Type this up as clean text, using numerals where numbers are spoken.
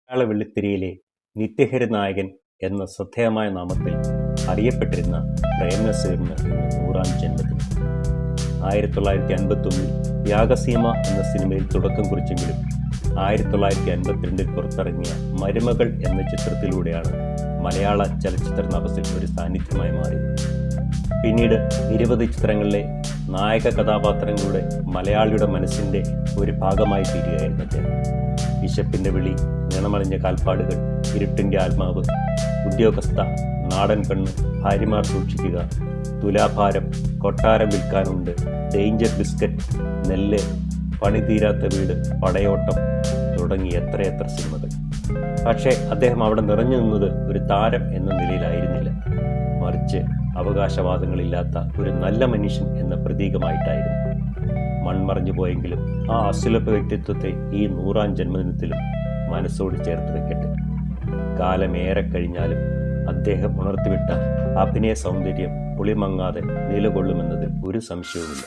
മലയാള വെള്ളിത്തിരയിലെ നിത്യഹരി നായകൻ എന്ന ശ്രദ്ധേയമായ നാമത്തിൽ അറിയപ്പെട്ടിരുന്ന പ്രേംനസീറിന് ഇന്ന് 100-ാം ജന്മദിനം. 1951 യാഗസീമ എന്ന സിനിമയിൽ തുടക്കം കുറിച്ചെങ്കിലും 1952 പുറത്തിറങ്ങിയ മരുമകൾ എന്ന ചിത്രത്തിലൂടെയാണ് മലയാള ചലച്ചിത്ര നഭസിൽ ഒരു സാന്നിധ്യമായി മാറിയത്. പിന്നീട് നിരവധി ചിത്രങ്ങളിലെ നായക കഥാപാത്രങ്ങളുടെ മലയാളിയുടെ മനസ്സിൻ്റെ ഒരു ഭാഗമായി തീരുകയായിരുന്നു അദ്ദേഹം. വിശപ്പിൻ്റെ വിളി, നിണമണിഞ്ഞ കാൽപ്പാടുകൾ, ഇരുട്ടിൻ്റെ ആത്മാവ്, ഉദ്യോഗസ്ഥ, നാടൻ പെണ്ണ്, ഭാര്യമാർ സൂക്ഷിക്കുക, തുലാഭാരം, കൊട്ടാരം വിൽക്കാനുണ്ട്, ഡേഞ്ചർ ബിസ്ക്കറ്റ്, നെല്ല്, പണിതീരാത്ത വീട്, പടയോട്ടം തുടങ്ങി എത്രയെത്ര സിനിമകൾ. പക്ഷേ അദ്ദേഹം അവിടെ നിറഞ്ഞു നിന്നത് ഒരു താരം എന്ന നിലയിലായിരുന്നില്ല, മറിച്ച് അവകാശവാദങ്ങളില്ലാത്ത ഒരു നല്ല മനുഷ്യൻ എന്ന പ്രതീകമായിട്ടായിരുന്നു. മൺമറഞ്ഞു പോയെങ്കിലും ആ അസുലഭ വ്യക്തിത്വത്തെ ഈ 100-ാം ജന്മദിനത്തിലും മനസ്സോട് ചേർത്ത് വെക്കട്ടെ. കാലമേറെ കഴിഞ്ഞാലും അദ്ദേഹം ഉണർത്തിവിട്ട അഭിനയ സൗന്ദര്യം പുളിമങ്ങാതെ നിലകൊള്ളുമെന്നതിൽ ഒരു സംശയവുമില്ല.